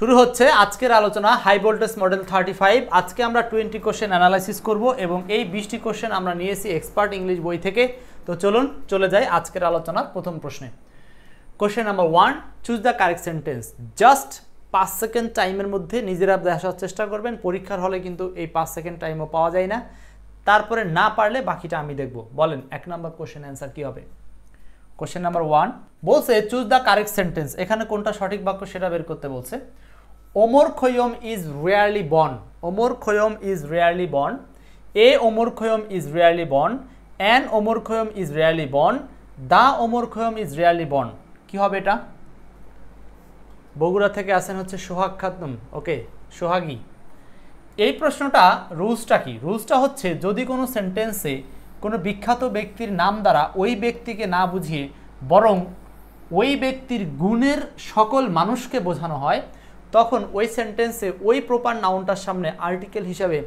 শুরু হচ্ছে আজকের আলোচনা হাই ভোল্টেজ মডেল 35। আজকে আমরা 20 কোশ্চেন অ্যানালাইসিস করব এবং এই 20টি কোশ্চেন আমরা নিয়েছি এক্সপার্ট ইংলিশ বই থেকে। তো চলুন চলে যাই আজকের আলোচনার প্রথম প্রশ্নে। Question number 1, choose the correct sentence. Just 5 second টাইমের মধ্যে নিজেরা দেখার চেষ্টা করবেন। পরীক্ষার হলে কিন্তু এই 5 সেকেন্ড টাইমও পাওয়া যায় না, তারপরে না পারলে বাকিটা আমি দেখব। বলেন 1 নম্বর কোশ্চেন অ্যান্সার কি হবে? কোশ্চেন নাম্বার 1 বলছে চুজ দ্য কারেক্ট সেন্টেন্স। এখানে কোনটা সঠিক বাক্য সেটা বের করতে বলছে। Omar Khayyam is rarely born. Omar Khayyam is rarely born. A Omar Khayyam is rarely born. An Omar Khayyam is rarely born. The Omar Khayyam is rarely born. কি হবে এটা? বগুড়া থেকে আসেন হচ্ছে সোহাগ খাতুন। ওকে, সোহাগী। এই প্রশ্নটা রুলসটা কি? রুলসটা হচ্ছে যদি কোনো সেন্টেন্সে কোনো বিখ্যাত ব্যক্তির নাম দ্বারা ওই ব্যক্তিকে না বুঝিয়ে বরং ওই ব্যক্তির গুণের সকল মানুষকে বোঝানো হয়, তখন ওই সেন্টেন্সে ওই প্রপার নাউনটার সামনে আর্টিকেল হিসাবে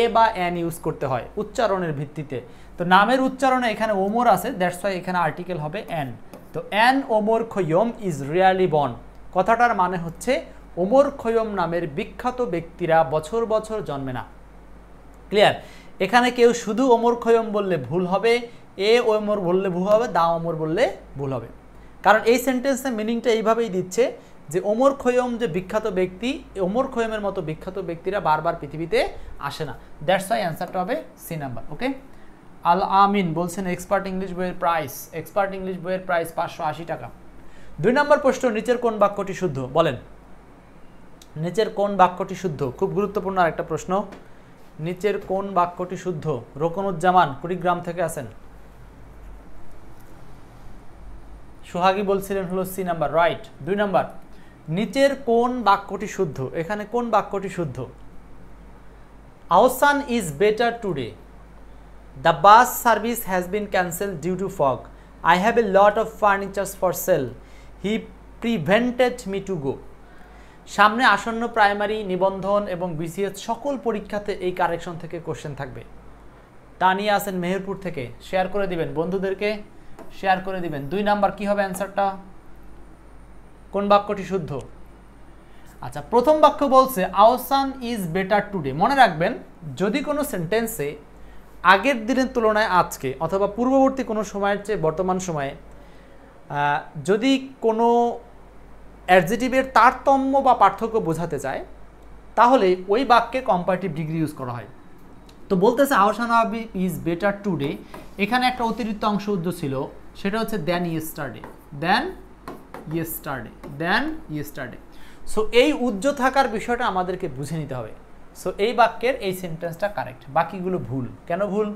এ বা অ্যান ইউজ করতে হয় উচ্চারণের ভিত্তিতে। তো নামের উচ্চারণে এখানে ওমর আছে, দ্যাটস ওয়াই এখানে আর্টিকেল হবে অ্যান। তো an Omar Khayyam is really born কথাটার মানে হচ্ছে ওমর খৈয়ম নামের বিখ্যাত ব্যক্তিরা বছর বছর জন্মে না। ক্লিয়ার? এখানে কেউ শুধু ওমর খৈয়ম বললে ভুল হবে, এ ওমর বললে ভুল হবে, দা ওমর বললে ভুল হবে। কারণ এই সেন্টেন্সের মিনিংটা এইভাবেই দিচ্ছে যে ওমর খৈয়ম যে বিখ্যাত ব্যক্তি, ওমর খৈয়মের মতো বিখ্যাত ব্যক্তিরা বারবার পৃথিবীতে আসে না। দ্যাটস ওয়াই অ্যান্সারটা হবে সি নাম্বার। ওকে, আল আমিন বলছেন এক্সপার্ট ইংলিশ বইয়ের প্রাইস, এক্সপার্ট ইংলিশ বইয়ের প্রাইস 580 টাকা। 2 নম্বর প্রশ্ন, নিচের কোন বাক্যটি শুদ্ধ? বলেন নিচের কোন বাক্যটি শুদ্ধ? খুব গুরুত্বপূর্ণ আরেকটা প্রশ্ন। নিচের কোন বাক্যটি শুদ্ধ? রোকনুজ্জামান কুড়িগ্রাম থেকে আছেন। সোহাগী বলছিলেন হলো সি নাম্বার, রাইট। 2 নম্বর, নিচের কোন বাক্যটি শুদ্ধ? এখানে কোন বাক্যটি শুদ্ধ? Our sun is better today. The bus service has been cancelled due to fog. I have a lot of furnitures for sale. He prevented me to go. সামনে আসন্ন প্রাইমারি, নিবন্ধন এবং বিসিএস সকল পরীক্ষাতে এই কারেকশন থেকে কোশ্চেন থাকবে। তানিয়া আছেন মেহেরপুর থেকে, শেয়ার করে দিবেন বন্ধুদেরকে, শেয়ার করে দিবেন। 2 নাম্বার কি হবে অ্যান্সারটা? কোন বাক্যটি শুদ্ধ? আচ্ছা, প্রথম বাক্য বলছে our sun is better today. মনে রাখবেন, যদি কোনো সেন্টেন্সে আগের দিনের তুলনায় আজকে অথবা পূর্ববর্তী কোনো সময়ের চেয়ে বর্তমান সময়ে যদি কোনো অ্যাডজেটিভের তারতম্য বা পার্থক্য বোঝাতে চায়, তাহলে ওই বাক্যে কম্পারেটিভ ডিগ্রি ইউজ করা হয়। তো বলতেছে our sun is better today, এখানে একটা অতিরিক্ত অংশ উজ্জ ছিল, সেটা হচ্ছে than yesterday. Than yesterday, than yesterday. So এই উজ্জ থাকার বিষয়টা আমাদেরকে বুঝে নিতে হবে। সো এই বাক্যের এই সেন্টেন্সটা কারেক্ট, বাকিগুলো ভুল। কেন ভুল?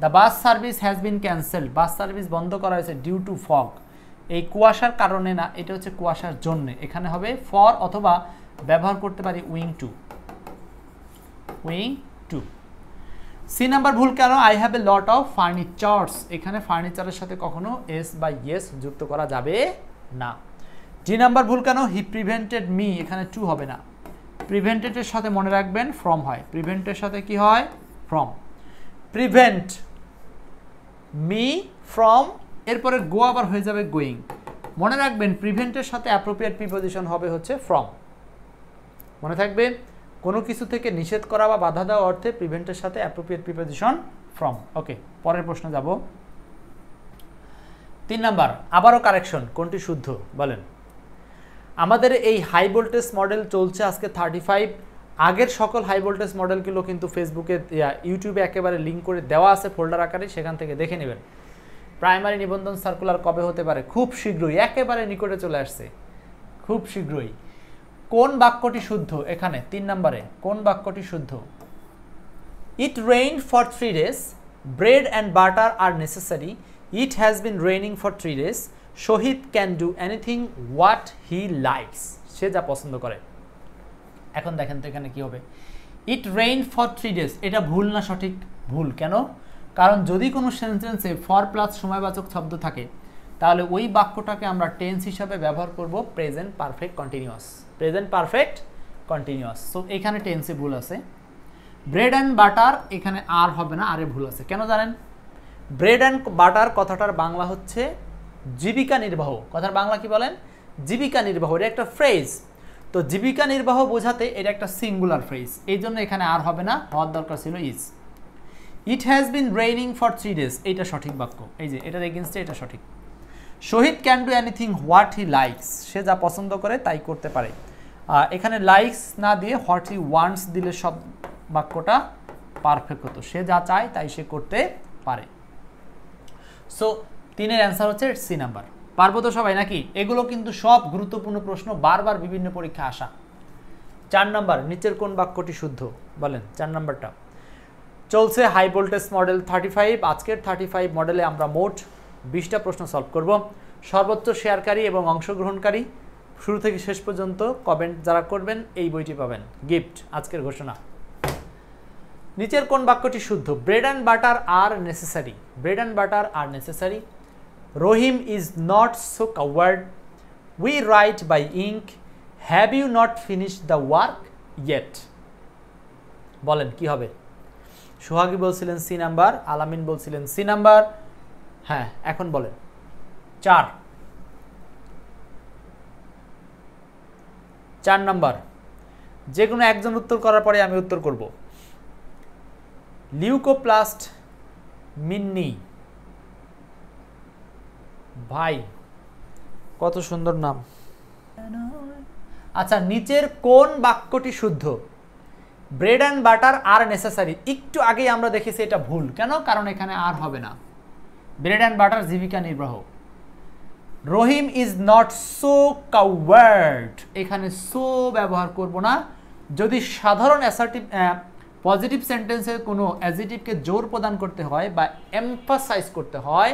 The bus service has been cancelled, bus service বন্ধ করা হয়েছে ডিউ টু ফগ। এই কুয়াশার কারণে না, এটা হচ্ছে কুয়াশার জন্যে। এখানে হবে ফর অথবা ব্যবহার করতে পারি owing to, owing to. C number ভুল কেন? I have a lot of furnitures, এখানে ফার্নিচারের সাথে কখনো এস বা ইয়েস যুক্ত করা যাবে না। ডি নাম্বার ভুল কেন? হি প্রিভেন্টেড মি, এখানে টু হবে না। প্রিভেন্টেডের সাথে মনে রাখবেন ফ্রম হয়। প্রিভেন্টের সাথে কি হয়? ফ্রম। প্রিভেন্ট মি ফ্রম, এরপরে গো আবার হয়ে যাবে গোয়িং। মনে রাখবেন প্রিভেন্টের সাথে অ্যাপ্রোপ্রিয়েট প্রিপোজিশন হবে হচ্ছে ফ্রম। মনে থাকবে, কোনো কিছু থেকে নিষেধ করা বা বাধা দেওয়া অর্থে প্রিভেন্টের সাথে অ্যাপ্রোপ্রিয়েট প্রিপোজিশন ফ্রম। ওকে, পরের প্রশ্ন যাব। 3 নাম্বার, আবারও কারেকশন, কোনটি শুদ্ধ? বলেন। আমাদের এই হাই ভোল্টেজ মডেল চলছে আজকে 35। আগের সকল হাই ভোল্টেজ মডেলগুলো কিন্তু ফেসবুকে, ইউটিউবে একেবারে লিঙ্ক করে দেওয়া আছে ফোল্ডার আকারে, সেখান থেকে দেখে নেবেন। প্রাইমারি নিবন্ধন সার্কুলার কবে হতে পারে? খুব শীঘ্রই, একেবারে নিকটে চলে আসছে, খুব শীঘ্রই। কোন বাক্যটি শুদ্ধ? এখানে 3 নম্বরে কোন বাক্যটি শুদ্ধ? It rained for 3 days, bread and butter are necessary, it has been raining for 3 days, Shahid can do anything what he likes, সে যা পছন্দ করে। এখন দেখেন তো এখানে কি হবে? ইট রেইনড ফর 3 days, এটা ভুল না সঠিক? ভুল। কেন? কারণ যদি কোনো সেন্টেন্সে ফর প্লাস সময়বাচক শব্দ থাকে, তাহলে ওই বাক্যটাকে আমরা টেন্স হিসাবে ব্যবহার করব present perfect continuous, present perfect continuous. So এখানে টেন্সে ভুল আছে। ব্রেড অ্যান্ড বাটার, এখানে আর হবে না, আরে ভুল আছে। কেন জানেন? ব্রেড অ্যান্ড বাটার কথাটার বাংলা হচ্ছে জীবিকা নির্বাহ। কথার বাংলা কি বলেন? জীবিকা নির্বাহ, এটা একটা ফ্রেজ। তো জীবিকা নির্বাহ বোঝাতে এটা একটা সিঙ্গুলার ফ্রেজ, এই জন্য এখানে আর হবে না, হওয়ার দরকার ছিল is. It has been raining for 3 days, এইটা সঠিক বাক্য, এই যে এটার এগেইনস্টে এটা সঠিক। Shahid can do anything what he likes, সে যা পছন্দ করে তাই করতে পারে। এখানে লাইকস না দিয়ে হোয়াট হি ওয়ান্টস দিলে সব বাক্যটা পারফেক্ট হতো, সে যা চায় তাই সে করতে পারে। সো 3-এর অ্যান্সার হচ্ছে সি নাম্বার। পারবো তো সবাই নাকি? এগুলো কিন্তু সব গুরুত্বপূর্ণ প্রশ্ন, বারবার বিভিন্ন পরীক্ষা আসা। 4 নাম্বার, নিচের কোন বাক্যটি শুদ্ধ বলেন? 4 নাম্বারটা চলছে হাই ভোল্টেজ মডেল 35। আজকের 35 মডেলে আমরা মোট 20টা প্রশ্ন সলভ করব। সর্বোচ্চ শেয়ারকারী এবং অংশগ্রহণকারী শুরু থেকে শেষ পর্যন্ত কমেন্ট যারা করবেন এই বইটি পাবেন গিফট। আজকের ঘোষণা, নিচের কোন বাক্যটি শুদ্ধ? Bread and butter are necessary, bread and butter are necessary. Rahim is not so coward, we write by ink, have you not finish the work yet. বলেন কি হবে? সোহাগী বলছিলেন সি নাম্বার, আলামিন বলছিলেন সি নাম্বার। হ্যাঁ, এখন বলেন। 4 নাম্বার, যে কোনো একজন উত্তর করার পরে আমি উত্তর করব। লিউকোপ্লাস্ট মিন্নি, ভাই কত সুন্দর নাম। আচ্ছা, নিচের কোন বাক্যটি শুদ্ধ? Bread and butter are necessary, একটু আগেই আমরা দেখেছি এটা ভুল। কেন? কারণ এখানে আর হবে না। ব্রেড অ্যান্ড বাটার জীবিকা নির্বাহ। রহিম ইজ নট সো কাওয়ার্ড, এখানে সো ব্যবহার করব না। যদি সাধারণ অ্যাসার্টিভ পজিটিভ সেন্টেন্সে কোনো অ্যাডজেক্টিভকে জোর প্রদান করতে হয় বা এমফাসাইজ করতে হয়,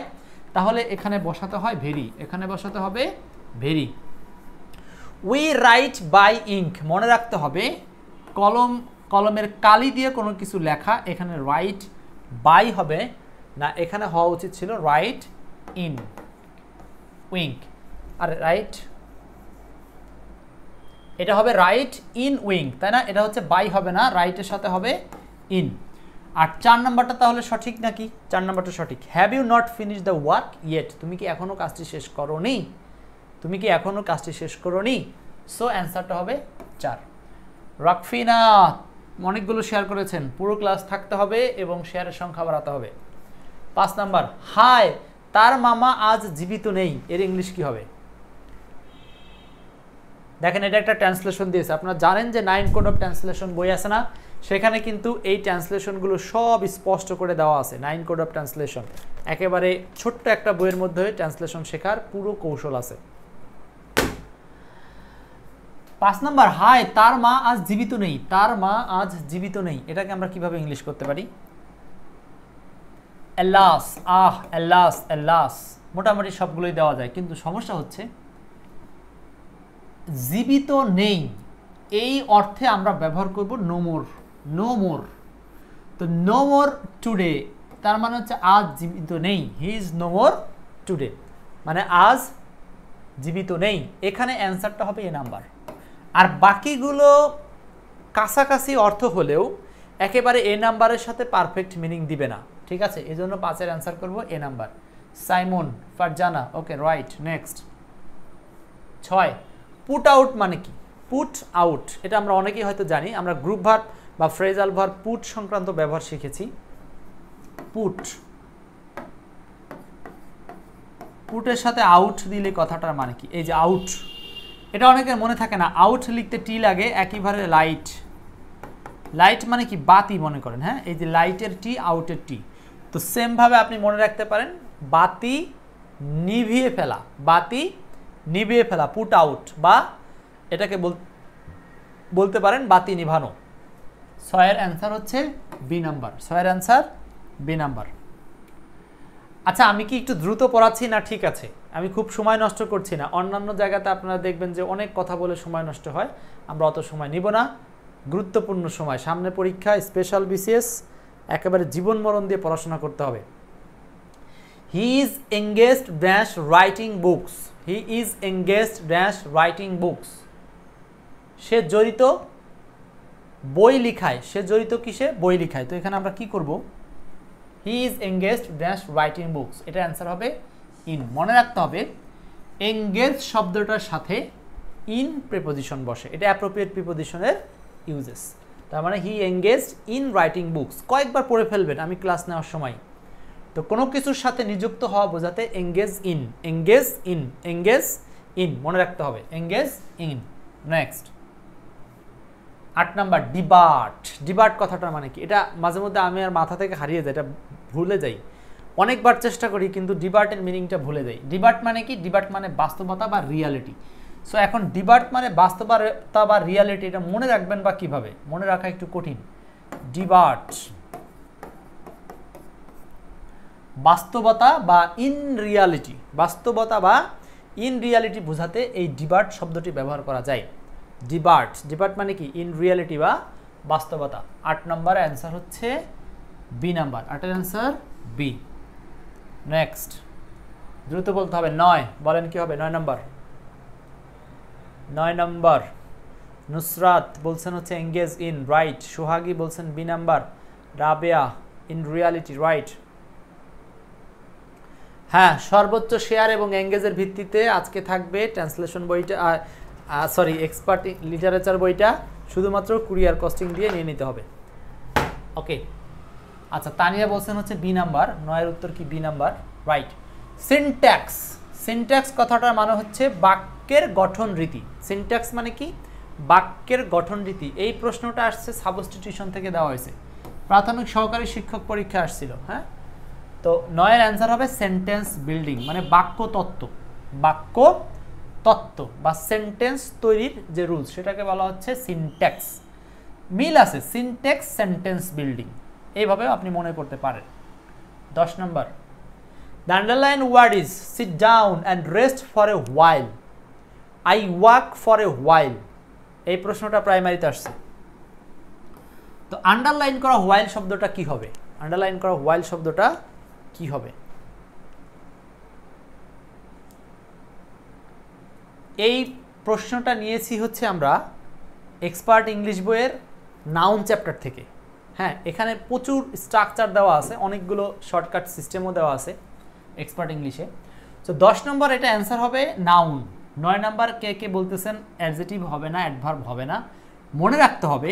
তাহলে এখানে বসাতে হয় ভেরি, এখানে বসাতে হবে very. We write by ink, মনে রাখতে হবে কলমের কালি দিয়ে কোনো কিছু লেখা, এখানে রাইট বাই হবে না, এখানে হওয়া উচিত ছিল রাইট ইন উইঙ্ক। আর রাইট, এটা হবে রাইট ইন উইঙ্ক, তাই না? এটা হচ্ছে বাই হবে না, রাইটের সাথে হবে ইন। আর 4 নাম্বারটা তাহলে সঠিক নাকি? 4 নাম্বারটা সঠিক। Have you not finish the work yet, তুমি কি এখনো কাজটি শেষ করোনি? তুমি কি এখনো কাজটি শেষ করোনি? সো অ্যান্সারটা হবে 4। রাকফিনা অনেকগুলো শেয়ার করেছেন, পুরো ক্লাস থাকতে হবে এবং শেয়ারের সংখ্যা বাড়াতে হবে। 5 নাম্বার, হাই তার মামা আজ জীবিত নেই, এর ইংলিশ কি হবে? দেখেন, এটা একটা ট্রান্সলেশন দিয়েছে। আপনারা জানেন যে 9 কোড অফ ট্রান্সলেশন বই আছে না, সেখানে কিন্তু এই ট্রান্সলেশনগুলো সব স্পষ্ট করে দেওয়া আছে। 9 কোড অফ ট্রান্সলেশন একেবারে ছোট্ট একটা বইয়ের মধ্যে ট্রান্সলেশন শেখার পুরো কৌশল আছে। 5 নাম্বার, হাই তার মা আজ জীবিত নেই, তার মা আজ জীবিত নেই, এটাকে আমরা কিভাবে ইংলিশ করতে পারি? অ্যালাস, অ্যালাস, অ্যালাস, মোটামুটি সবগুলোই দেওয়া যায়, কিন্তু সমস্যা হচ্ছে জীবিত নেই এই অর্থে আমরা ব্যবহার করব নো মোর, নো মোর। তো নো মোর টুডে তার মানে হচ্ছে আজ জীবিত নেই, he is no more today, মানে আজ জীবিত নেই। এখানে অ্যান্সারটা হবে এ নাম্বার। আর বাকিগুলো কাছাকাছি অর্থ হলেও একেবারে এ নাম্বারের সাথে পারফেক্ট মিনিং দিবে না, ঠিক আছে? এই জন্য 5-এর অ্যান্সার করব A number. Saimon, Farzana, okay right. Next 6, put out মানে কি? পুট আউট এটা আমরা অনেকেই হয়তো জানি, আমরা গ্রুপ ভার্ব বা ফ্রেজাল ভার্ব পুট সংক্রান্ত ব্যবহার শিখেছি। পুট, পুটের সাথে আউট দিলে কথাটার মানে কি? এই যে আউট, এটা অনেকের মনে থাকে না, আউট লিখতে টি লাগে, একইভাবে লাইট, লাইট মানে কি? বাতি মনে করেন, হ্যাঁ, এই যে লাইটের টি, আউটের টি। তো সেমভাবে আপনি মনে রাখতে পারেন বাতি নিভিয়ে ফেলা, বাতি নিভিয়ে ফেলা, পুট আউট, বা এটাকে বলতে পারেন বাতি নিভানো। 6-এর অ্যান্সার হচ্ছে বি নাম্বার, 6-এর অ্যান্সার বি নাম্বার। আচ্ছা, আমি কি একটু দ্রুত পড়াচ্ছি না? ঠিক আছে, আমি খুব সময় নষ্ট করছি না। অন্যান্য জায়গাতে আপনারা দেখবেন যে অনেক কথা বলে সময় নষ্ট হয়, আমরা অত সময় নিব না। গুরুত্বপূর্ণ সময়, সামনে পরীক্ষা, স্পেশাল বিসিএস, একেবারে জীবন মরণ দিয়ে পড়াশোনা করতে হবে। He is engaged dash writing books, he is engaged dash writing books, সে জড়িত বই লিখায়, সে জড়িত কিসে? বই লিখায়। তো এখানে আমরা কি করব? হি is engaged dash writing books, এটা অ্যান্সার হবে ইন। মনে রাখতে হবে এঙ্গেজ শব্দটার সাথে ইন প্রিপোজিশন বসে, এটা অ্যাপ্রোপ্রিয়েট প্রিপোজিশনের ইউজেস। তার মানে হি এঙ্গেজড ইন রাইটিং বুকস, কয়েকবার পড়ে ফেলবেন আমি ক্লাস নেওয়ার সময়। তো কোনো কিছুর সাথে নিযুক্ত হওয়া বোঝাতে engage in, engage in, engage in মনে রাখতে হবে, engage in. Next 8 number debar. Debar কথাটার মানে কি? এটা মাঝে মধ্যে আমি আর মাথা থেকে হারিয়ে যায়, এটা ভুলে যাই, অনেকবার চেষ্টা করি কিন্তু ডিবার্টের মিনিংটা ভুলে যাই। ডিবার্ট মানে কি? ডিবার্ট মানে বাস্তবতা বা রিয়ালিটি। সো এখন ডিবার্ট মানে বাস্তবতা বা রিয়ালিটি, এটা মনে রাখবেন বা কিভাবে? মনে রাখা একটু কঠিন। ডিবার্ট বাস্তবতা বা ইন রিয়ালিটি, বাস্তবতা বা ইন রিয়ালিটি বোঝাতে এই ডিবার্ট শব্দটি ব্যবহার করা যায়। ডিবার্ট, ডিবার্ট মানে কি? ইন রিয়ালিটি বা বাস্তবতা। 8 নম্বর অ্যান্সার হচ্ছে বি নাম্বার, 8 এর অ্যান্সার বি। নেক্সট দ্রুত বলতে হবে। 9 বলেন কি হবে? 9 নম্বর, 9 নম্বর নুসরাত বলছেন হচ্ছে এঙ্গেজ ইন, রাইট। সোহাগী বলছেন B number. Rabeya in reality, right. হ্যাঁ, সর্বোচ্চ শেয়ার এবং এঙ্গেজের ভিত্তিতে আজকে থাকবে ট্রান্সলেশন বইটা, সরি এক্সপার্ট লিটারেচার বইটা, শুধুমাত্র কুরিয়ার কস্টিং দিয়ে নিয়ে নিতে হবে। ওকে, আচ্ছা তানিয়া বলছেন হচ্ছে বি নাম্বার, 9 এর উত্তর কি? B number, right. Syntax, syntax কথাটার মানে হচ্ছে বাক্যের গঠন রীতি। সিনট্যাক্স মানে কি? বাক্যের গঠন রীতি। এই প্রশ্নটা আসছে সাবস্টিটিউশন থেকে দেওয়া হয়েছে, প্রাথমিক সহকারী শিক্ষক পরীক্ষা আসছিল। হ্যাঁ, তো 9 এর অ্যান্সার হবে সেন্টেন্স বিল্ডিং, মানে বাক্য তত্ত্ব। বাক্য তত্ত্ব বা সেন্টেন্স তৈরির যে রুলস, সেটাকে বলা হচ্ছে সিনট্যাক্স। মিল আছে, সিনট্যাক্স সেন্টেন্স বিল্ডিং, এইভাবেও আপনি মনে করতে পারেন। 10 নম্বর, the underline word is sit down and rest for a while, I walk for a while. এই প্রশ্নটা প্রাইমারিতে আসছে। তো আন্ডারলাইন করা হোয়াইল শব্দটা কি হবে? আন্ডারলাইন করা হোয়াইল শব্দটা কি হবে? এই প্রশ্নটা নিয়েছি হচ্ছে আমরা এক্সপার্ট ইংলিশ বইয়ের নাউন চ্যাপ্টার থেকে। হ্যাঁ, এখানে প্রচুর স্ট্রাকচার দেওয়া আছে, অনেকগুলো শর্টকাট সিস্টেমও দেওয়া আছে এক্সপার্ট ইংলিশে। তো 10 নম্বর এটা অ্যান্সার হবে নাউন। 9 নম্বর কে কে বলতেছেন অ্যাডজেক্টিভ হবে না, অ্যাডভার্ব হবে না। মনে রাখতে হবে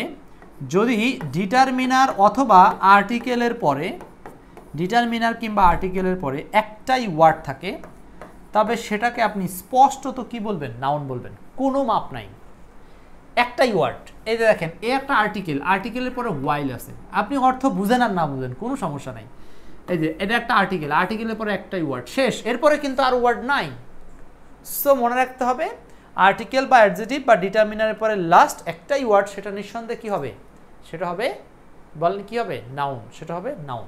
যদি ডিটারমিনার অথবা আর্টিকেলের পরে, ডিটারমিনার কিংবা আর্টিকেলের পরে একটাই ওয়ার্ড থাকে, তবে সেটাকে আপনি স্পষ্টত কি বলবেন? নাউন বলবেন, কোনো মাপ নাই, একটাই ওয়ার্ড। এই যে দেখেন, এ একটা আর্টিকেল, আর্টিকেলের পরে হোয়াইল আছে, আপনি অর্থ বুঝেন আর না বুঝেন কোনো সমস্যা নাই। এই যে এটা একটা আর্টিকেল, আর্টিকেলের পরে একটাই ওয়ার্ড, শেষ, এরপরে কিন্তু আর ওয়ার্ড নাই। সো মনে রাখতে হবে আর্টিকেল বা অ্যাডজেক্টিভ বা ডিটারমিনারের পরে লাস্ট একটাই ওয়ার্ড, সেটা নিঃসন্দেহে কি হবে? সেটা হবে, বলেন কি হবে? নাউন, সেটা হবে নাউন।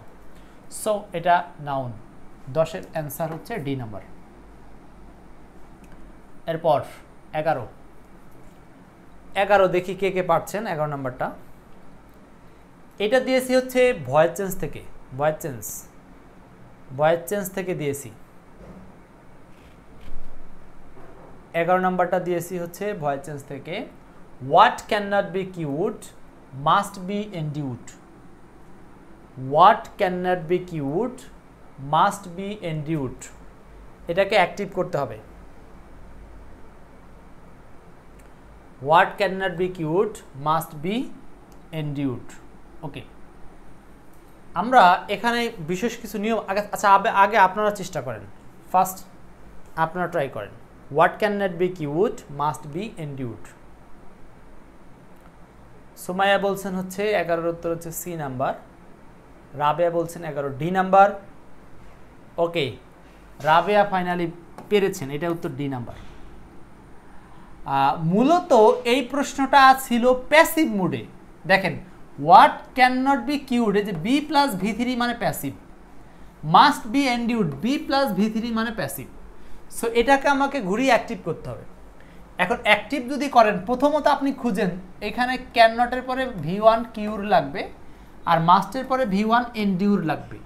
সো এটা নাউন। 10 এর অ্যান্সার হচ্ছে ডি নাম্বার। এরপর 11 দেখি কে কে পারছেন। 11 নাম্বারটা এটা দিয়েছি হচ্ছে ভয়েস চেঞ্জ থেকে, ভয়েস চেঞ্জ থেকে দিয়েছি। 11 নাম্বারটা দিয়েছি হচ্ছে ভয়েস চেঞ্জ থেকে। What can not be cured must be endured, what can not be cured must be endured, এটাকে অ্যাক্টিভ করতে হবে। What can not be cured must be endured. Okay, আমরা এখানে বিশেষ কিছু নিয়ম আগে আপনারা চেষ্টা করেন, ফার্স্ট আপনারা ট্রাই করেন। What can not be cured must be endured. Sumaiya বলছেন হচ্ছে 11 উত্তর হচ্ছে সি নাম্বার। রাবেয়া বলছেন 11 ডি নাম্বার। ওকে, রাবেয়া ফাইনালি পেরেছেন, এটা উত্তর ডি নাম্বার। মূলত এই প্রশ্নটা ছিল প্যাসিভ মুডে। দেখেন, what can not be cured, এই যে বি প্লাস ভি3 মানে passive, must be endured B plus ভি3 মানে প্যাসিভ। সো এটাকে আমাকে ঘুরিয়ে অ্যাক্টিভ করতে হবে। এখন অ্যাক্টিভ যদি করেন, প্রথমত আপনি খুঁজেন এখানে ক্যান নটের পরে ভি1 কিউর লাগবে আর মাস্টের পরে ভি1 এন্ডিউর লাগবে।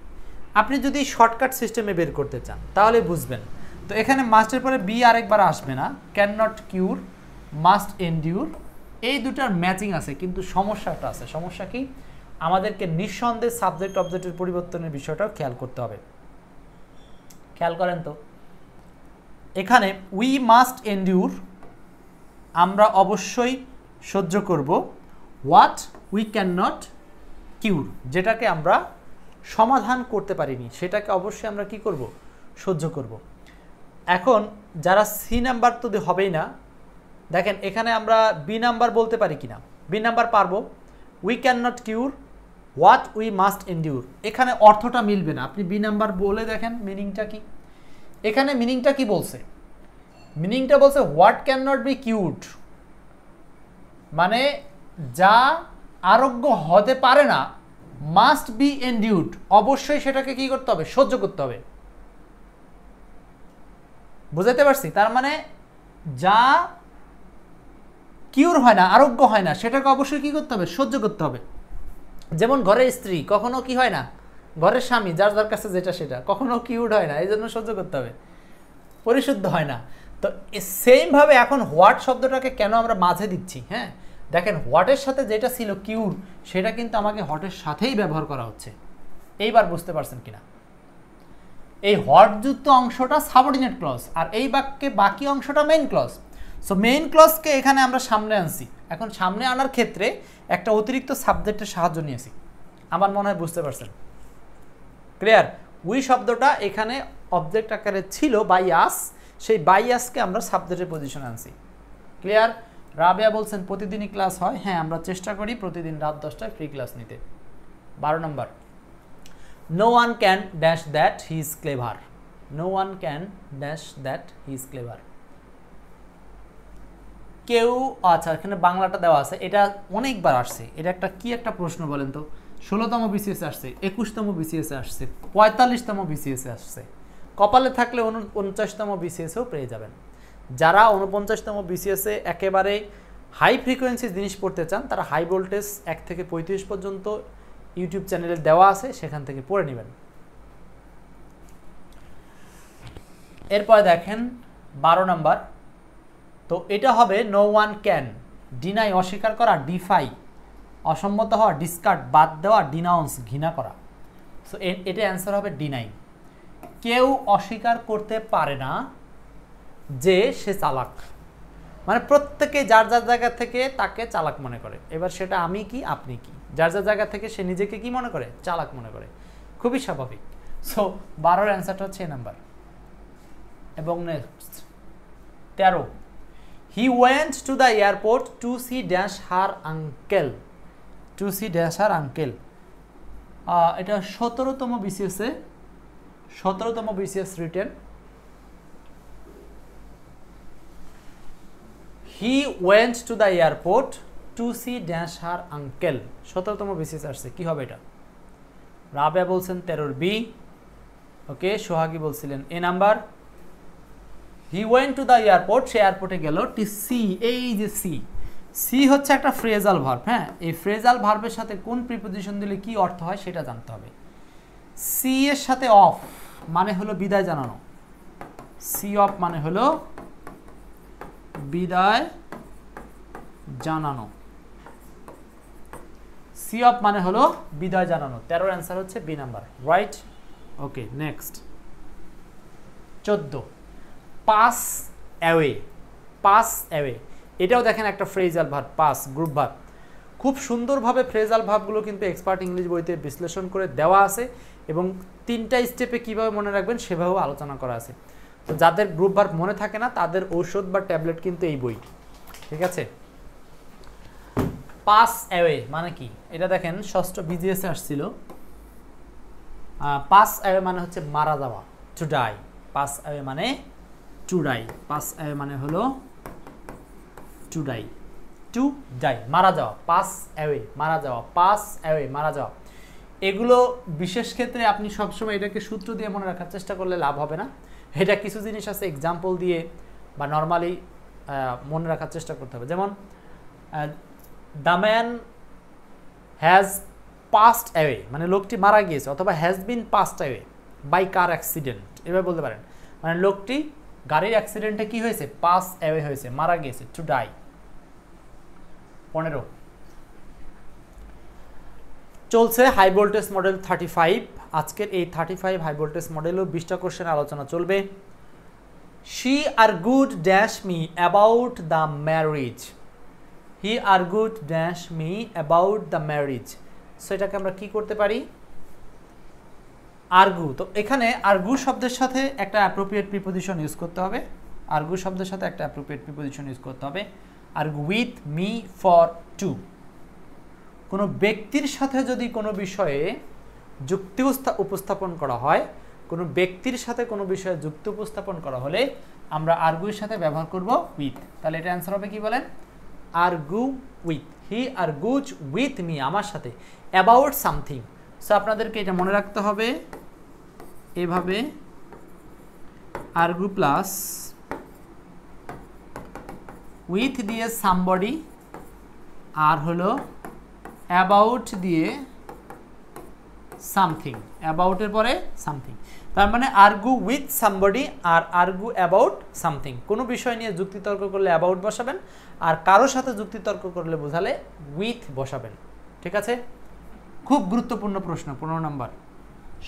আপনি যদি শর্টকাট সিস্টেমে বের করতে চান তাহলে বুঝবেন। তো এখানে মাস্টের পরে বি আরেকবার আসবে না, ক্যান নট কিউর মাস্ট এন্ডিউর, এই দুটার ম্যাচিং আছে, কিন্তু সমস্যাটা আছে। সমস্যা কি? আমাদেরকে নিঃসন্দেহে সাবজেক্ট অবজেক্টের পরিবর্তনের বিষয়টাও খেয়াল করতে হবে। খেয়াল করেন তো, এখানে উই মাস্ট এন্ডিউর আমরা অবশ্যই সহ্য করব হোয়াট উই ক্যান নট কিউর, যেটাকে আমরা সমাধান করতে পারিনি সেটাকে অবশ্যই আমরা কি করব, সহ্য করব। এখন যারা সি নাম্বার তো হবেই না, দেখেন এখানে আমরা বি নাম্বার বলতে পারি কিনা। বি নাম্বার পারবো, we can not cure what we must endure. এখানে অর্থটা মিলবে না, আপনি বি নাম্বার বলে দেখেন মিনিংটা কি। এখানে মিনিংটা কি বলছে, মিনিংটা বলছে হোয়াট ক্যান নট বি কিউরড, মানে যা আরোগ্য হতে পারে না, মাস্ট বি এন্ডিউরড, অবশ্যই সেটাকে কি করতে হবে, সহ্য করতে হবে। বুঝাতে পারছি? তার মানে যা কিউর হয় না, আরোগ্য হয় না, সেটাকে অবশ্যই কি করতে হবে, সহ্য করতে হবে। যেমন ঘরের স্ত্রী কখনো কি হয় না, ঘরের স্বামী যার যার কাছে যেটা সেটা কখনো কিউড হয় না, এই জন্য সহ্য করতে হবে, পরিশুদ্ধ হয় না। তো সেমভাবে এখন হোয়াট শব্দটাকে কেন আমরা মাঝে দিচ্ছি, হ্যাঁ দেখেন হোয়াটের সাথে যেটা ছিল কিউর, সেটা কিন্তু আমাকে হটের সাথেই ব্যবহার করা হচ্ছে। এইবার বুঝতে পারছেন কিনা? এই হটযুক্ত অংশটা সাবঅর্ডিনেট ক্লজ, আর এই বাক্যে বাকি অংশটা মেইন ক্লজ। সো মেইন ক্লজকে এখানে আমরা সামনে আনছি। এখন সামনে আনার ক্ষেত্রে একটা অতিরিক্ত সাবজেক্টের সাহায্য নিয়েছি, আমার মনে হয় বুঝতে পারছেন। ক্লিয়ার? উই শব্দটা এখানে অবজেক্ট আকারে ছিল বাই আস, সেই বাই আসকে আমরা সাবজেক্টের পজিশনে আনছি। ক্লিয়ার? রাবেয়া বলছেন প্রতিদিনই ক্লাস হয়, হ্যাঁ আমরা চেষ্টা করি প্রতিদিন রাত 10টায় ফ্রি ক্লাস নিতে। 12 নম্বর, no one can dash that he is clever. No one can dash that he is clever. কেউ, আচ্ছা এখানে বাংলাটা দেওয়া আছে, এটা অনেকবার আসছে, এটা একটা কি একটা প্রশ্ন বলেন তো। 16তম বিসিএসে আসছে, 21তম বিসিএসে আসছে, 45তম বিসিএসে আসছে, কপালে থাকলে 49তম বিসিএসেও পেয়ে যাবেন। যারা 49তম বিসিএসে একেবারে হাই ফ্রিকোয়েন্সি জিনিস পড়তে চান, তারা হাই ভোল্টেজ 1 থেকে 35 পর্যন্ত ইউটিউব চ্যানেলে দেওয়া আছে, সেখান থেকে পড়ে নেবেন। এরপরে দেখেন 12 নম্বর, তো এটা হবে নো ওয়ান ক্যান, ডিনাই অস্বীকার করা, ডিফাই অসম্মত হওয়া, ডিসকার্ড বাদ দেওয়া, ডিনাউন্স ঘৃণা করা। সো এটা অ্যান্সার হবে ডিনাই। কেউ অস্বীকার করতে পারে না যে সে চালাক, মানে প্রত্যেকে যার যার জায়গা থেকে তাকে চালাক মনে করে। এবার সেটা আমি কি আপনি কি, যার যার জায়গা থেকে সে নিজেকে কি মনে করে, চালাক মনে করে, খুবই স্বাভাবিক। সো 12-এর অ্যান্সারটা হচ্ছে নাম্বার। এবং next 13, he went to the airport to see dash her uncle. To see dash her uncle, এটা 17তম বিসিএসে, 17তম BCS written. He went to the airport to see dash her uncle, 17তম বিসিএস আসছে। কি হবে এটা? রাবেয়া বলছেন 13 বি, ওকে। সোহাগী বলছিলেন A number. He went to the airport, সে এয়ারপোর্টে গেল, টি সি, এই যে সি, সি হচ্ছে একটা ফ্রেজাল ভার্ব, হ্যাঁ এই ফ্রেজাল ভার্বের সাথে কোন প্রিপোজিশন দিলে কি অর্থ হয় সেটা জানতে হবে। সি এর সাথে অফ মানে হলো বিদায় জানানো, সি অফ মানে হলো বিদায় জানানো, সি অফ মানে হলো বিদায় জানানো। 13 অ্যান্সার হচ্ছে B number, right. Okay next 14, pass away. Pass away, এটাও দেখেন একটা phrasal verb, pass group verb. খুব সুন্দরভাবে ফ্রেজাল ভার্বগুলো কিন্তু এক্সপার্ট ইংলিশ বইতে বিশ্লেষণ করে দেওয়া আছে, এবং 3টা স্টেপে কীভাবে মনে রাখবেন সেভাবেও আলোচনা করা আছে। তো যাদের গ্রুপ ভার্ব মনে থাকে না তাদের ঔষধ বা ট্যাবলেট কিন্তু এই বই, ঠিক আছে। পাস অ্যাওয়ে মানে কি, এটা দেখেন 6ষ্ঠ বিজিএসে আসছিল। পাস অ্যাওয়ে মানে হচ্ছে মারা যাওয়া, টু ডাই। পাস অ্যাওয়ে মানে টু ডাই, পাস অ্যাওয়ে মানে হলো টু ডাই, টু ডাই মারা যাওয়া, পাস অ্যাওয়ে মারা যাওয়া, পাস অ্যাওয়ে মারা যাওয়া। এগুলো বিশেষ ক্ষেত্রে আপনি সবসময় এটাকে সূত্র দিয়ে মনে রাখার চেষ্টা করলে লাভ হবে না। এটা কিছু জিনিস আছে এক্সাম্পল দিয়ে বা নর্মালি মনে রাখার চেষ্টা করতে হবে। যেমন the man has passed away মানে লোকটি মারা গিয়েছে, অথবা has been passed away by car accident, এভাবে বলতে পারেন। মানে লোকটি গাড়ির অ্যাক্সিডেন্টে কি হয়েছে, পাস অ্যাওয়ে হয়েছে, মারা গিয়েছে, টু ডাই। 15 চলছে হাই ভোল্টেজ মডেল 35। আজকের এই 35 হাই ভোল্টেজ মডেলও 20টা কোশ্চেন আলোচনা চলবে। She argued dash me about the marriage. He argued dash me about the marriage. So এটাকে আমরা কি করতে পারি? আর্গু। তো এখানে আর্গু শব্দের সাথে একটা অ্যাপ্রোপ্রিয়েট প্রিপোজিশন ইউজ করতে হবে। আর্গু শব্দের সাথে একটা অ্যাপ্রোপ্রিয়েট প্রিপোজিশন ইউজ করতে হবে। Argue with me for to. কোনো ব্যক্তির সাথে যদি কোনো বিষয়ে যুক্তি উপস্থাপন করা হয়, কোনো ব্যক্তির সাথে কোনো বিষয়ে যুক্তি উপস্থাপন করা হলে আমরা আর্গুর সাথে ব্যবহার করব উইথ। তাহলে এটা অ্যান্সার হবে কি বলেন? Argue with. He argues with me, আমার সাথে, অ্যাবাউট সামথিং। সো আপনাদেরকে এটা মনে রাখতে হবে এভাবে, আর্গু প্লাস উইথ দিয়ে সামবডি আর হলো অ্যাবাউট দিয়ে সামথিং, অ্যাবাউটের পরে সামথিং। তার মানে আর্গু উইথ সামবডি আর আর্গু অ্যাবাউট সামথিং। কোনো বিষয় নিয়ে যুক্তিতর্ক করলে অ্যাবাউট বসাবেন, আর কারোর সাথে যুক্তিতর্ক করলে বোঝালে উইথ বসাবেন। ঠিক আছে? খুব গুরুত্বপূর্ণ প্রশ্ন। 15 নম্বর।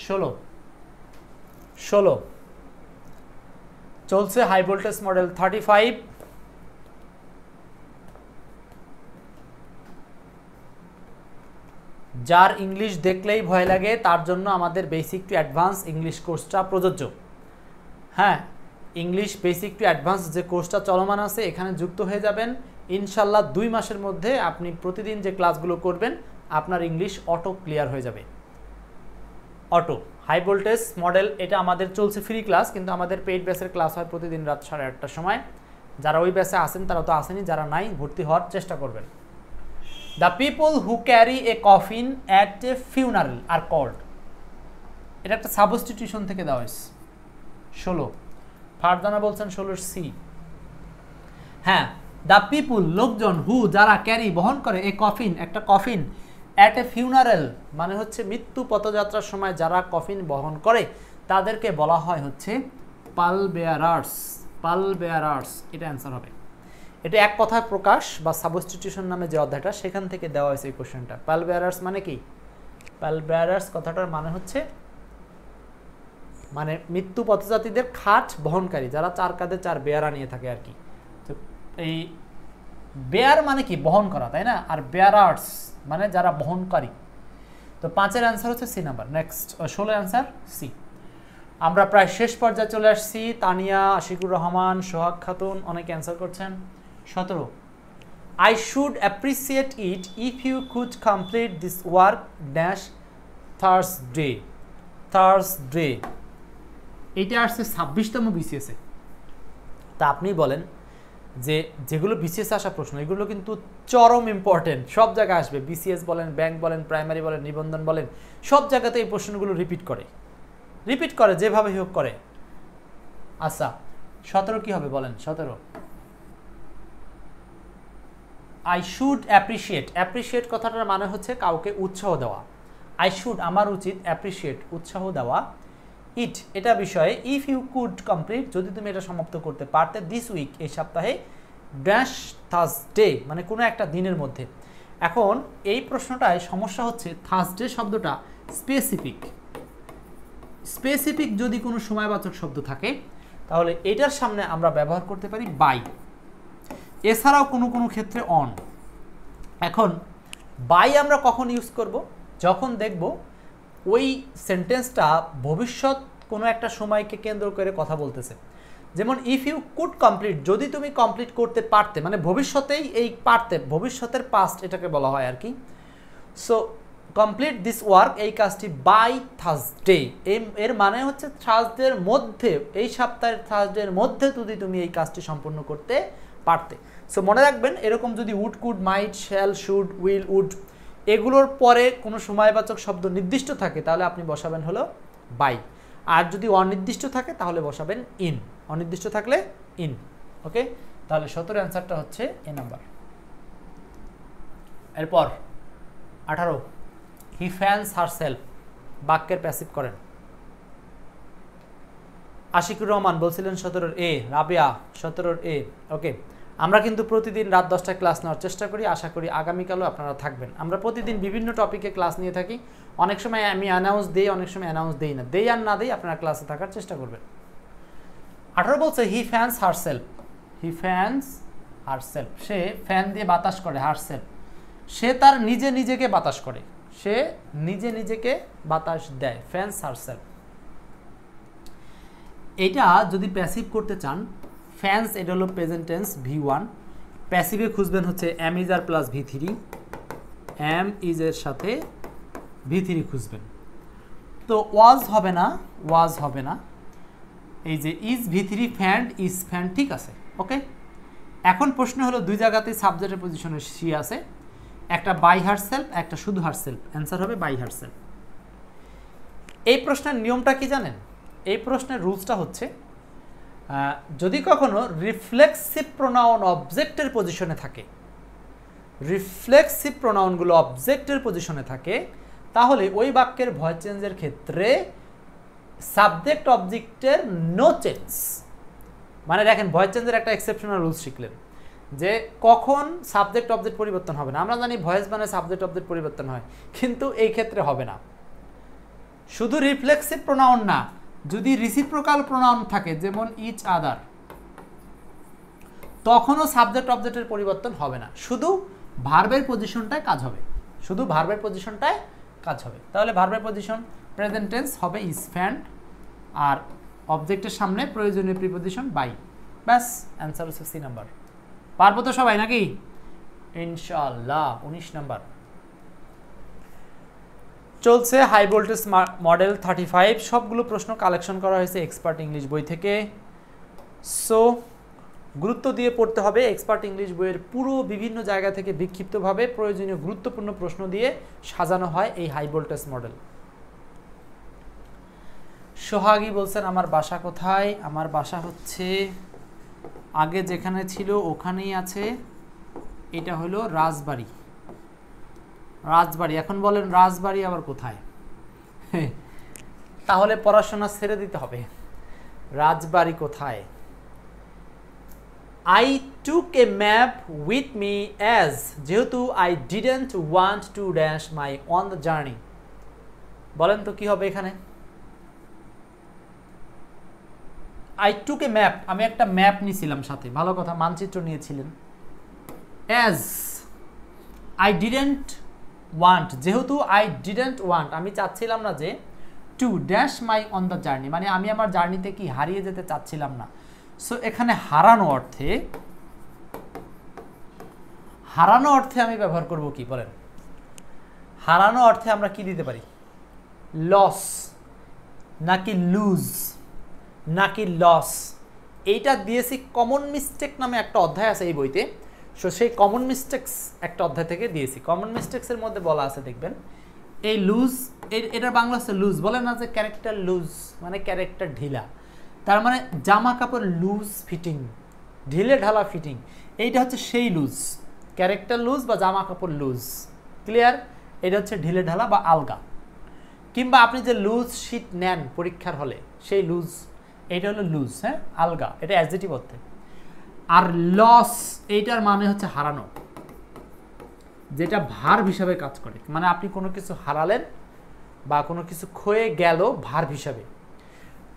16 চলছে হাই ভোল্টেজ মডেল 35। যার ইংলিশ দেখলেই ভয় লাগে তার জন্য আমাদের বেসিক টু অ্যাডভান্স ইংলিশ কোর্সটা প্রযোজ্য। হ্যাঁ, ইংলিশ বেসিক টু অ্যাডভান্স যে কোর্সটা চলমান আছে এখানে যুক্ত হয়ে যাবেন। ইনশাল্লাহ 2 মাসের মধ্যে আপনি প্রতিদিন যে ক্লাসগুলো করবেন আপনার ইংলিশ অটো ক্লিয়ার হয়ে যাবে। অটো হাই ভোল্টেজ মডেল এটা আমাদের চলছে ফ্রি ক্লাস, কিন্তু আমাদের পেইড ব্যাচের ক্লাস হয় প্রতিদিন রাত 8:30টার সময়। যারা ওই ব্যাচে আসেন তারা তো আসেনি, যারা নাই ভর্তি হওয়ার চেষ্টা করবেন। The people who carry a coffin at a funeral are called. এটা একটা সাবস্টিটিউশন থেকে দেওয়া হয়েছে। 16 ফারদানা বলছেন 16 সি। হ্যাঁ, দ্য পিপুল লোকজন, হু যারা, ক্যারি বহন করে, এ কফিন একটা কফিন, অ্যাট এ ফিউনারেল মানে হচ্ছে মৃত্যু পথযাত্রার সময় যারা কফিন বহন করে তাদেরকে বলা হয় হচ্ছে পাল বেয়ারার্স। পাল বেয়ারার্স এটা অ্যান্সার হবে। এটা এক কথায় প্রকাশ বা সাবস্টিটিউশন নামে যে অধ্যায়টা সেখান থেকে দেওয়া হয়েছে এই কোশ্চেনটা। পাল বেয়ারার্স মানে কি? পাল বেয়ারার্স কথাটার মানে হচ্ছে মানে মৃত্যু পথযাত্রীদের খাট বহনকারী, যারা 4 কাঁধে 4 বেয়ারা নিয়ে থাকে আর কি। তো এই বেয়ার মানে কি? বহন করা, তাই না? আর বেয়ারার্স মানে যারা বহনকারী। তো 5-এর অ্যান্সার হচ্ছে C number. Next 16 answer C. আমরা প্রায় শেষ পর্যায়ে চলে আসছি। তানিয়া, আশিকুর রহমান, সোহাগ খাতুন অনেকে অ্যান্সার করছেন। 17 I should appreciate it if you could complete this work dash Thursday. Thursday এটা আসছে 26তম বিসিএসে। তা আপনি বলেন যে যেগুলো বিসিএস আসা প্রশ্ন এগুলো কিন্তু চরম ইম্পর্টেন্ট, সব জায়গায় আসবে। বিসিএস বলেন, ব্যাংক বলেন, প্রাইমারি বলেন, নিবন্ধন বলেন, সব জায়গাতে এই প্রশ্নগুলো রিপিট করে যেভাবে হোক করে। আচ্ছা 17 কি হবে বলেন? 17 আই শুড অ্যাপ্রিসিয়েট। অ্যাপ্রিসিয়েট কথাটার মানে হচ্ছে কাউকে উৎসাহ দেওয়া। আই শুড আমার উচিত, অ্যাপ্রিসিয়েট উৎসাহ দেওয়া। ইট এটা বিষয়ে, ইফ ইউ কুড কমপ্লিট যদি তুমি এটা সমাপ্ত করতে পারতে, দিস উইক এই সপ্তাহে, ড্যাশ থার্সডে মানে কোনো একটা দিনের মধ্যে। এখন এই প্রশ্নটায় সমস্যা হচ্ছে থার্সডে শব্দটা স্পেসিফিক যদি কোনো সময়বাচক শব্দ থাকে তাহলে এটার সামনে আমরা ব্যবহার করতে পারি বাই, এছাড়াও কোনো কোনো ক্ষেত্রে অন। এখন বাই আমরা কখন ইউজ করব? যখন দেখব ওই সেন্টেন্সটা ভবিষ্যৎ কোনো একটা সময়কে কেন্দ্র করে কথা বলতেছে। যেমন ইফ ইউ কুড কমপ্লিট যদি তুমি কমপ্লিট করতে পারতে, মানে ভবিষ্যতেই এই পারতে, ভবিষ্যতের পাস্ট এটাকে বলা হয় আর কি। সো কমপ্লিট দিস ওয়ার্ক এই কাজটি বাই থার্সডে, এর মানে হচ্ছে থার্সডের মধ্যে, এই সপ্তাহের থার্সডের মধ্যে যদি তুমি এই কাজটি সম্পূর্ণ করতে পারতে। সো মনে রাখবেন এরকম যদি would, could, might, shall, should, will, would এগুলোর পরে কোনো সময়বাচক শব্দ নির্দিষ্ট থাকে তাহলে আপনি বসাবেন হলো বাই, আর যদি অনির্দিষ্ট থাকে তাহলে বসাবেন ইন, অনির্দিষ্ট থাকলে ইন। ওকে, তাহলে 17 অ্যান্সারটা হচ্ছে এ নাম্বার। এরপর 18 হি ফ্যান্স হারসেলফ বাক্যের প্যাসিভ করেন। আশিকুর রহমান বলছিলেন 17 এ, রাবিয়া 17 এ। ওকে, আমরা কিন্তু প্রতিদিন রাত 10টায় ক্লাস নেওয়ার চেষ্টা করি, আশা করি আগামীকালও আপনারা থাকবেন। আমরা প্রতিদিন বিভিন্ন টপিকে ক্লাস নিয়ে থাকি, অনেক সময় আমি অ্যানাউন্স দিই, অনেক সময় অ্যানাউন্স দিই না, দেই আর না দেই আপনারা ক্লাসে থাকার চেষ্টা করবেন। 18 বলছে হি ফ্যানস হারসেলফ, হি ফ্যানস হারসেলফ, সে ফ্যান দিয়ে বাতাস করে, হারসেলফ সে তার নিজে নিজেকে বাতাস করে, সে নিজে নিজেকে বাতাস দেয়, ফ্যানস হারসেলফ। এটা যদি প্যাসিভ করতে চান, ফ্যানস এটা হলো প্রেজেন্ট টেন্স V1, প্যাসিভে খুঁজবেন হচ্ছে am is are plus V3, am is এর সাথে V3 খুঁজবেন। তো ওয়াজ হবে না, ওয়াজ হবে না, এই যে ইজ V3 ফ্যান্ড, ইজ ফ্যান, ঠিক আছে, ওকে। এখন প্রশ্ন হলো দুই জায়গাতেই সাবজেক্টের পজিশনে সি আছে, একটা বাই হারসেলফ, একটা শুধু হারসেলফ, অ্যান্সার হবে বাই হারসেলফ। এই প্রশ্নের নিয়মটা কি জানেন? এই প্রশ্নের রুলসটা হচ্ছে যদি কখনো রিফ্লেক্সিভ প্রোনাউন অবজেক্টের পজিশনে থাকে, রিফ্লেক্সিভ প্রোনাউনগুলো অবজেক্টের পজিশনে থাকে, তাহলে ওই বাক্যের ভয়েস চেঞ্জের ক্ষেত্রে সাবজেক্ট অবজেক্টের নো চেঞ্জ। মানে দেখেন ভয়েস চেঞ্জের একটা এক্সেপশনাল রুলস শিখলেন যে কখন সাবজেক্ট অবজেক্ট পরিবর্তন হবে না। আমরা জানি ভয়েস মানে সাবজেক্ট অবজেক্ট পরিবর্তন হয়, কিন্তু এই ক্ষেত্রে হবে না। শুধু রিফ্লেক্সিভ প্রোনাউন না, যদি রিসিপ্রোকাল প্রোনাউন থাকে যেমন ইচ আদার, তখনও সাবজেক্ট অবজেক্টের পরিবর্তন হবে না, শুধু ভার্বের পজিশনটায় কাজ হবে, শুধু ভার্বের পজিশনটায় কাজ হবে। তাহলে ভার্বের পজিশন প্রেজেন্ট টেন্স হবে ইজ ফ্যান্ড, আর অবজেক্টের সামনে প্রয়োজনীয় প্রিপজিশন বাই, ব্যাস অ্যান্সার হচ্ছে সি নাম্বার। পারবো তো সবাই নাকি? ইনশাআল্লাহ। 19 নাম্বার চলছে, হাই ভোল্টেজ মডেল 35, সবগুলো প্রশ্ন কালেকশন করা হয়েছে এক্সপার্ট ইংলিশ বই থেকে। সো গুরুত্ব দিয়ে পড়তে হবে, এক্সপার্ট ইংলিশ বইয়ের পুরো বিভিন্ন জায়গা থেকে বিক্ষিপ্তভাবে প্রয়োজনীয় গুরুত্বপূর্ণ প্রশ্ন দিয়ে সাজানো হয় এই হাই ভোল্টেজ মডেল। সোহাগী বলছেন আমার বাসা কোথায়? আমার বাসা হচ্ছে আগে যেখানে ছিল ওখানেই আছে, এটা হলো রাজবাড়ি। রাজবাড়ি, এখন বলেন রাজবাড়ি আবার কোথায়? তাহলে পড়াশোনা ছেড়ে দিতে হবে। রাজবাড়ি কোথায়? I took a map with me as যেহেতু I didn't want to dash my on the journey। বলেন তো কি হবে এখানে? I took a map, আমি একটা ম্যাপ নিয়েছিলাম সাথে, ভালো কথা, মানচিত্র নিয়েছিলেন। as I didn't want, যেহেতু I didn't want, আমি চাচ্ছিলাম না যে to dash my on the journey, মানে আমি আমার জার্নিতে কি হারিয়ে যেতে চাচ্ছিলাম না। সো এখানে হারানো অর্থে, হারানো অর্থে আমি ব্যবহার করব কি বলেন? হারানো অর্থে আমরা কি দিতে পারি? লস নাকি লুজ নাকি লস, এইটা দিয়েছি। কমন মিস্টেক নামে একটা অধ্যায় আছে এই বইতে, সো সেই কমন মিস্টেক্স একটা অধ্যায় থেকে দিয়েছি। কমন মিস্টেক্সের মধ্যে বলা আছে দেখবেন, এই লুজ, এটা বাংলা আছে লুজ, বলে না যে ক্যারেক্টার লুজ মানে ক্যারেক্টার ঢিলা, তার মানে জামা কাপড় লুজ ফিটিং, ঢিলে ঢালা ফিটিং, এইটা হচ্ছে সেই লুজ, ক্যারেক্টার লুজ বা জামা কাপড় লুজ, ক্লিয়ার? এটা হচ্ছে ঢিলে ঢালা বা আলগা। কিংবা আপনি যে লুজ শীট নেন পরীক্ষার হলে, সেই লুজ, এইটা হলো লুজ, হ্যাঁ, আলগা, এটা অ্যাডজেক্টিভ অর্থে। আর লস এইটার মানে হচ্ছে হারানো, যেটা ভার্ব হিসাবে কাজ করে, মানে আপনি কোনো কিছু হারালেন বা কোনো কিছু ক্ষয়ে গেল ভার্ব হিসাবে।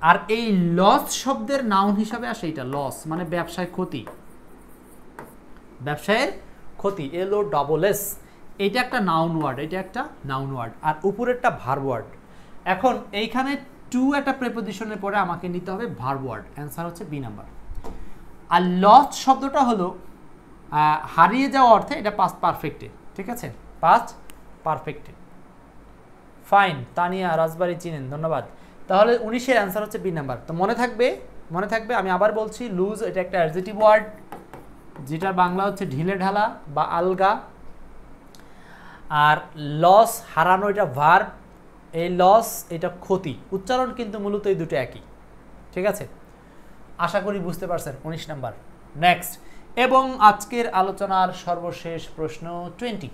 আর এই লস শব্দের নাউন হিসাবে আসে এটা, লস মানে ব্যবসায় ক্ষতি, ব্যবসায়ের ক্ষতি, LOSS, এটা একটা নাউন ওয়ার্ড, এটা একটা নাউন ওয়ার্ড, আর উপরেরটা ভার্ব ওয়ার্ড। এখন এইখানে টু একটা প্রিপজিশনের পরে আমাকে নিতে হবে ভার্ব ওয়ার্ড, অ্যান্সার হচ্ছে বি নাম্বার। আর লস শব্দটা হলো হারিয়ে যাওয়া অর্থে, এটা পাস্ট পারফেক্টে, ঠিক আছে, পাস্ট পারফেক্টে। ফাইন, তানিয়া রাজবাড়ি চিনেন, ধন্যবাদ। তাহলে 19-এর অ্যান্সার হচ্ছে বি নাম্বার। তো মনে থাকবে, মনে থাকবে, আমি আবার বলছি, লুজ এটা একটা অ্যাডজেক্টিভ ওয়ার্ড, যেটার বাংলা হচ্ছে ঢিলে ঢালা বা আলগা। আর লস হারানো, এটা ভার্ব, এই লস এটা ক্ষতি, উচ্চারণ কিন্তু মূলত এই দুটো একই, ঠিক আছে? আশা করি বুঝতে পারছেন। 19 নাম্বার। নেক্সট, এবং আজকের আলোচনার সর্বশেষ প্রশ্ন 20,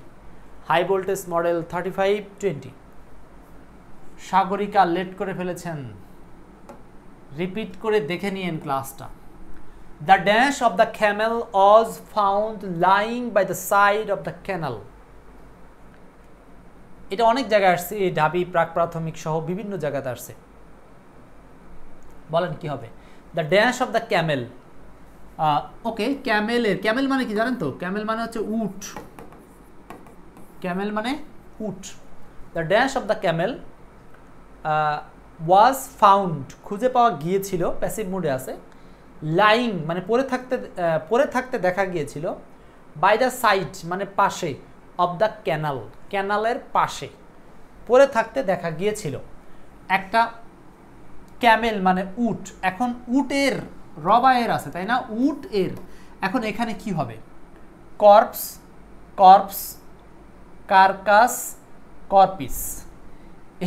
high voltage model 35-20। Sagarika late করে ফেলেছেন, রিপিট করে দেখে নিয়েন ক্লাসটা। The dash of the camel was found lying by the side of the canal. এটা অনেক জায়গায় আসছে, ঢাবি প্রাক প্রাথমিক সহ বিভিন্ন জায়গাতে আসছে। বলেন কি হবে? The dash of the Camel. Okay, Camel মানে কি জানেন তো? ক্যামেল মানে হচ্ছে উট। ক্যামেল মানে উট। The dash of the camel was found, খুঁজে পাওয়া গিয়েছিল, প্যাসিভ মুডে আছে। লাইং মানে পড়ে থাকতে দেখা গিয়েছিল। বাই দ্য সাইড মানে পাশে, অফ দ্য ক্যানাল, ক্যানালের পাশে পড়ে থাকতে দেখা গিয়েছিল। একটা ক্যামেল মানে উট, এখন উটের রবায়ের আছে তাই না, উট এর, এখন এখানে কি হবে? Corpse, corps, carcass, corpus.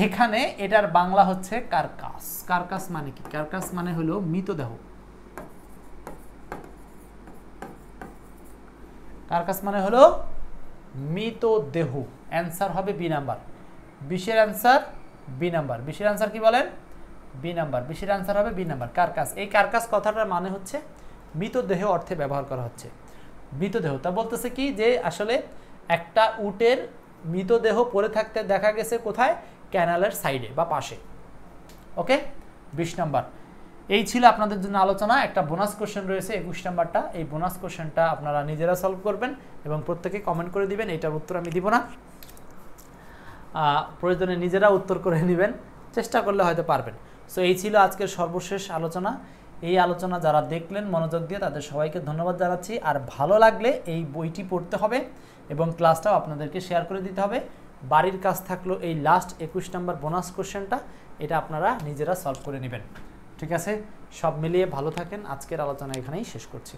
এখানে এটার বাংলা হচ্ছে কার্কাস। কার্কাস মানে কি? কার্কাস মানে হলো মৃতদেহ। কার্কাস মানে হলো মৃতদেহ। অ্যান্সার হবে বি নাম্বার। 20-এর অ্যান্সার বি নাম্বার। 20-এর অ্যান্সার কি বলেন? B number. 20-এর অ্যান্সার হবে বি নাম্বার, কার্কাস। এই কার্কাস কথাটার মানে হচ্ছে মৃতদেহ অর্থে ব্যবহার করা হচ্ছে। মৃতদেহ তা বলতেছে কি যে আসলে একটা উটের মৃতদেহ পড়ে থাকতে দেখা গেছে কোথায়? ক্যানালের সাইডে বা পাশে। ওকে, 20 নাম্বার। এই ছিল আপনাদের জন্য আলোচনা। একটা বোনাস কোশ্চেন রয়েছে 21 নাম্বারটা। এই বোনাস কোশ্চেনটা আপনারা নিজেরা সলভ করবেন এবং প্রত্যেকে কমেন্ট করে দিবেন। এটার উত্তর আমি দিব না, প্রয়োজনে নিজেরা উত্তর করে নেবেন, চেষ্টা করলে হয়তো পারবেন। সো এই ছিল আজকের সর্বশেষ আলোচনা। এই আলোচনা যারা দেখলেন মনোযোগ দিয়ে তাদের সবাইকে ধন্যবাদ জানাচ্ছি। আর ভালো লাগলে এই বইটি পড়তে হবে এবং ক্লাসটাও আপনাদেরকে শেয়ার করে দিতে হবে। বাড়ির কাজ থাকলো এই লাস্ট 21 নাম্বার বোনাস কোশ্চেনটা, এটা আপনারা নিজেরা সলভ করে নেবেন। ঠিক আছে, সব মিলিয়ে ভালো থাকেন। আজকের আলোচনা এখানেই শেষ করছি।